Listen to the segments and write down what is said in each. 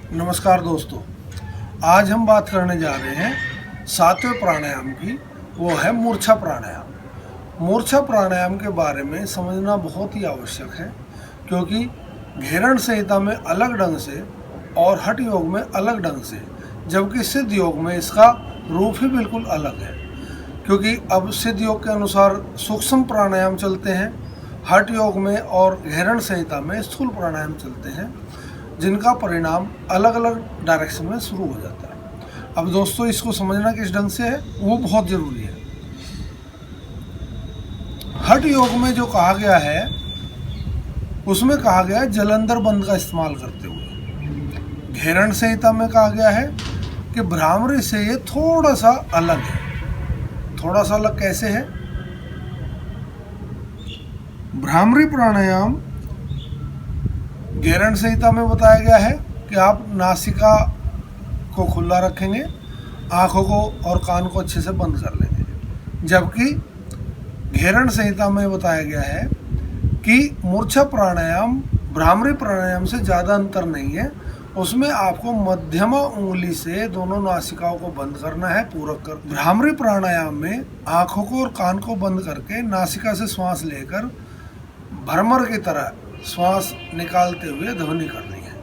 नमस्कार दोस्तों। आज हम बात करने जा रहे हैं सातवें प्राणायाम की। वो है मूर्छा प्राणायाम। मूर्छा प्राणायाम के बारे में समझना बहुत ही आवश्यक है, क्योंकि घेरण संहिता में अलग ढंग से और हठ योग में अलग ढंग से, जबकि सिद्ध योग में इसका रूप ही बिल्कुल अलग है। क्योंकि अब सिद्ध योग के अनुसार सूक्ष्म प्राणायाम चलते हैं, हठ योग में और घेरण संहिता में स्थूल प्राणायाम चलते हैं, जिनका परिणाम अलग अलग डायरेक्शन में शुरू हो जाता है। अब दोस्तों, इसको समझना किस ढंग से है वो बहुत ज़रूरी है। हठ योग में जो कहा गया है उसमें कहा गया है जलंधर बंद का इस्तेमाल करते हुए। घेरण संहिता में कहा गया है कि भ्रामरी से ये थोड़ा सा अलग है। थोड़ा सा अलग कैसे है? भ्रामरी प्राणायाम घेरण संहिता में बताया गया है कि आप नासिका को खुला रखेंगे, आँखों को और कान को अच्छे से बंद कर लेंगे। जबकि घेरण संहिता में बताया गया है कि मूर्छा प्राणायाम भ्रामरी प्राणायाम से ज़्यादा अंतर नहीं है। उसमें आपको मध्यमा उंगली से दोनों नासिकाओं को बंद करना है, पूरक कर। भ्रामरी प्राणायाम में आँखों को और कान को बंद करके नासिका से श्वास लेकर भ्रमर की तरह श्वास निकालते हुए ध्वनि करनी है,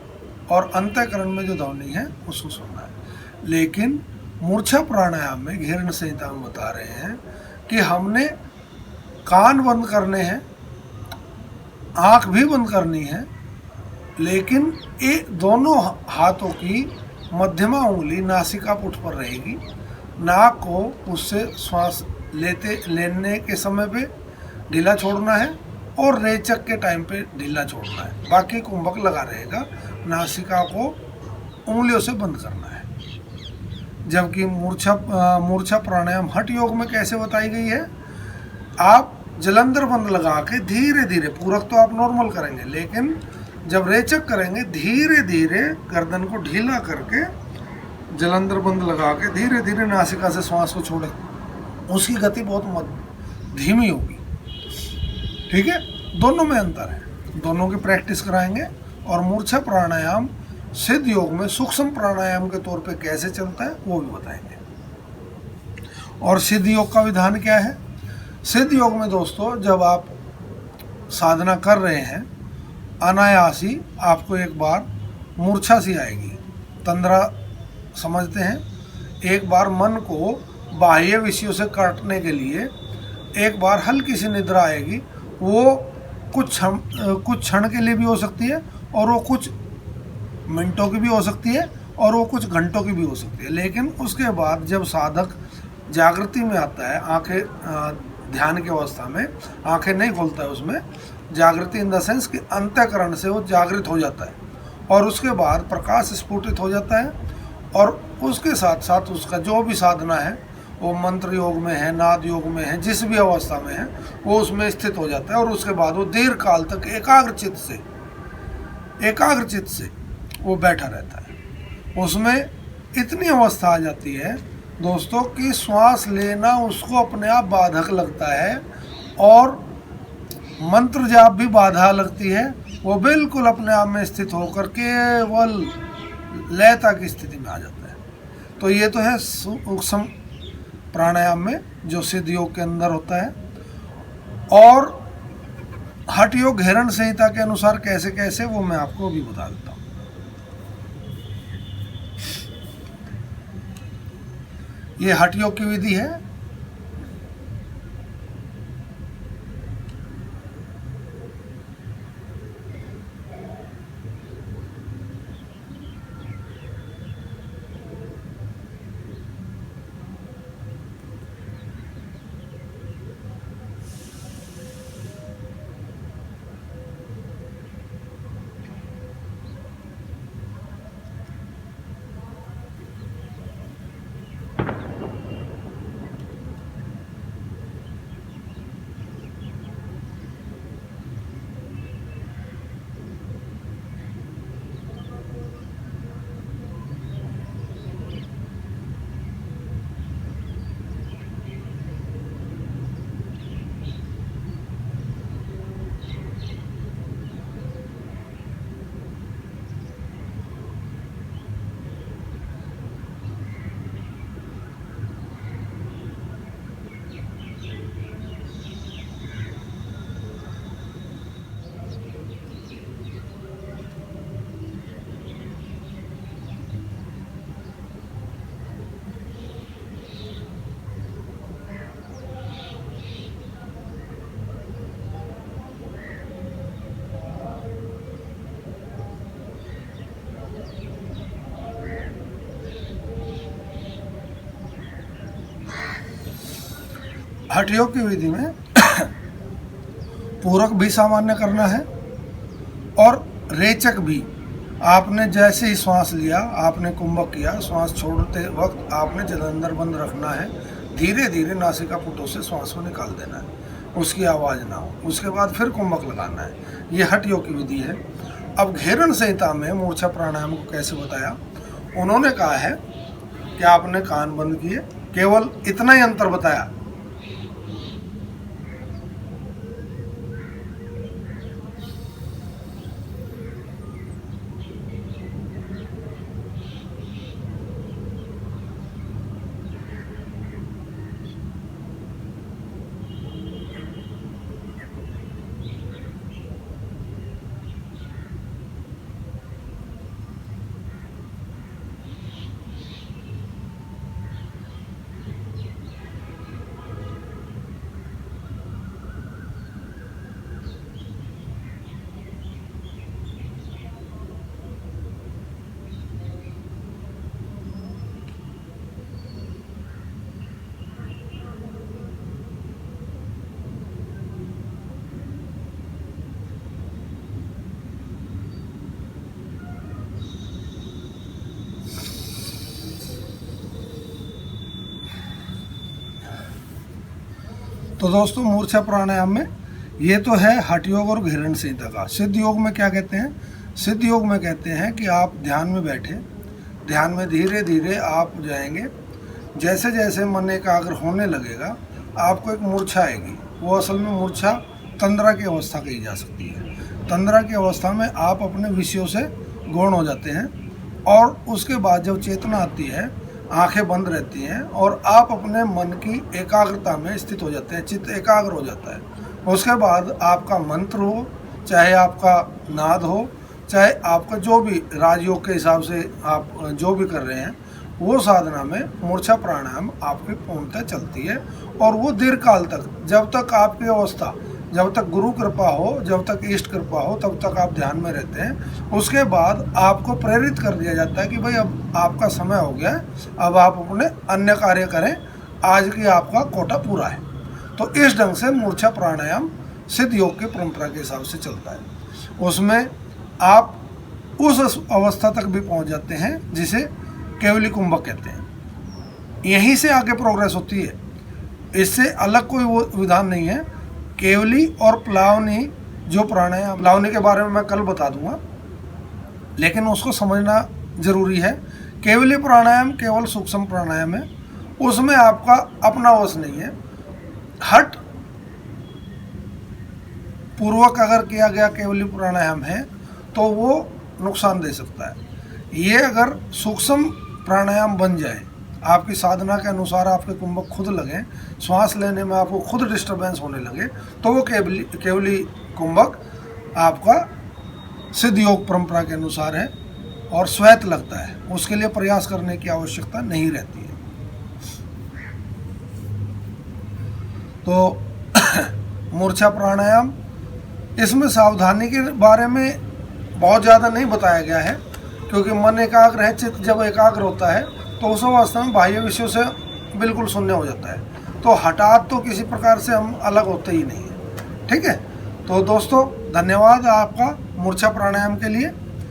और अंतःकरण में जो ध्वनि है उसको सुनना है। लेकिन मूर्छा प्राणायाम में घेरण संहिता में बता रहे हैं कि हमने कान बंद करने हैं, आँख भी बंद करनी है, लेकिन दोनों हाथों की मध्यमा उंगली नासिका पुट पर रहेगी। नाक को उससे श्वास लेने के समय पे ढीला छोड़ना है और रेचक के टाइम पे ढीला छोड़ना है। बाकी कुंभक लगा रहेगा, नासिका को उंगलियों से बंद करना है। जबकि मूर्छा प्राणायाम हठ योग में कैसे बताई गई है? आप जलंधर बंद लगा के धीरे धीरे, पूरक तो आप नॉर्मल करेंगे, लेकिन जब रेचक करेंगे धीरे धीरे गर्दन को ढीला करके जलंधर बंद लगा के धीरे धीरे नासिका से श्वास को छोड़े। उसकी गति बहुत धीमी होगी। ठीक है, दोनों में अंतर है, दोनों की प्रैक्टिस कराएंगे। और मूर्छा प्राणायाम सिद्ध योग में सूक्ष्म प्राणायाम के तौर पे कैसे चलता है वो भी बताएंगे। और सिद्ध योग का विधान क्या है? सिद्ध योग में दोस्तों, जब आप साधना कर रहे हैं, अनायास ही आपको एक बार मूर्छा सी आएगी। तंद्रा समझते हैं? एक बार मन को बाह्य विषयों से काटने के लिए एक बार हल्की सी निद्रा आएगी। वो कुछ क्षण के लिए भी हो सकती है, और वो कुछ मिनटों की भी हो सकती है, और वो कुछ घंटों की भी हो सकती है। लेकिन उसके बाद जब साधक जागृति में आता है, आंखें ध्यान की अवस्था में आंखें नहीं खोलता है, उसमें जागृति इन द सेंस कि अंतःकरण से वो जागृत हो जाता है, और उसके बाद प्रकाश स्फुटित हो जाता है। और उसके साथ साथ उसका जो भी साधना है, वो मंत्र योग में है, नाद योग में है, जिस भी अवस्था में है, वो उसमें स्थित हो जाता है। और उसके बाद वो दीर्घ काल तक एकाग्रचित्त से वो बैठा रहता है। उसमें इतनी अवस्था आ जाती है दोस्तों कि श्वास लेना उसको अपने आप बाधक लगता है, और मंत्र जाप भी बाधा लगती है। वो बिल्कुल अपने आप में स्थित होकर केवल लयता की स्थिति में आ जाता है। तो ये तो है सूक्ष्म प्राणायाम में जो सिद्ध योग के अंदर होता है। और हठ योग घेरण संहिता के अनुसार कैसे कैसे, वो मैं आपको अभी बता देता हूँ। ये हठ योग की विधि है। हठ योग की विधि में पूरक भी सामान्य करना है और रेचक भी। आपने जैसे ही श्वास लिया, आपने कुंभक किया, श्वास छोड़ते वक्त आपने जलंधर बंद रखना है, धीरे धीरे नासिका पुटों से श्वास को निकाल देना है, उसकी आवाज़ ना हो। उसके बाद फिर कुंभक लगाना है। ये हठ योग की विधि है। अब घेरण संहिता में मूर्छा प्राणायाम को कैसे बताया, उन्होंने कहा है कि आपने कान बंद किए, केवल इतना ही अंतर बताया। तो दोस्तों, मूर्छा प्राणायाम में ये तो है हठ योग और घेरण संहिता का। सिद्ध योग में क्या कहते हैं? सिद्ध योग में कहते हैं कि आप ध्यान में बैठे, ध्यान में धीरे धीरे आप जाएंगे, जैसे जैसे मन एकाग्र होने लगेगा आपको एक मूर्छा आएगी। वो असल में मूर्छा तंद्रा की अवस्था कही जा सकती है। तंद्रा की अवस्था में आप अपने विषयों से गौण हो जाते हैं और उसके बाद जब चेतना आती है, आंखें बंद रहती हैं और आप अपने मन की एकाग्रता में स्थित हो जाते हैं, चित्त एकाग्र हो जाता है। उसके बाद आपका मंत्र हो, चाहे आपका नाद हो, चाहे आपका जो भी राजयोग के हिसाब से आप जो भी कर रहे हैं, वो साधना में मूर्छा प्राणायाम आपकी पूर्णतः चलती है। और वो दीर्घ काल तक, जब तक आपकी अवस्था, जब तक गुरु कृपा हो, जब तक इष्ट कृपा हो, तब तक आप ध्यान में रहते हैं। उसके बाद आपको प्रेरित कर दिया जाता है कि भाई अब आपका समय हो गया है, अब आप अपने अन्य कार्य करें, आज की आपका कोटा पूरा है। तो इस ढंग से मूर्छा प्राणायाम सिद्ध योग की परंपरा के हिसाब से चलता है। उसमें आप उस अवस्था तक भी पहुंच जाते हैं जिसे केवली कुंभक कहते हैं। यहीं से आगे प्रोग्रेस होती है, इससे अलग कोई वो विधान नहीं है। केवली और प्लावनी जो प्राणायाम, प्लावनी के बारे में मैं कल बता दूंगा, लेकिन उसको समझना जरूरी है। केवली प्राणायाम केवल सूक्ष्म प्राणायाम है, उसमें आपका अपना वश नहीं है। हठ पूर्वक अगर किया गया केवली प्राणायाम है तो वो नुकसान दे सकता है। ये अगर सूक्ष्म प्राणायाम बन जाए, आपकी साधना के अनुसार आपके कुंभक खुद लगें, श्वास लेने में आपको खुद डिस्टर्बेंस होने लगे, तो वो केवली कुंभक आपका सिद्ध योग परंपरा के अनुसार है और स्वैत लगता है। उसके लिए प्रयास करने की आवश्यकता नहीं रहती है। तो मूर्छा प्राणायाम, इसमें सावधानी के बारे में बहुत ज़्यादा नहीं बताया गया है, क्योंकि मन एकाग्र है, चित्त जब एकाग्र होता है तो उस अवस्था में बाह्य विषयों से बिल्कुल शून्य हो जाता है। तो हठात तो किसी प्रकार से हम अलग होते ही नहीं हैं। ठीक है, तो दोस्तों धन्यवाद आपका मूर्छा प्राणायाम के लिए।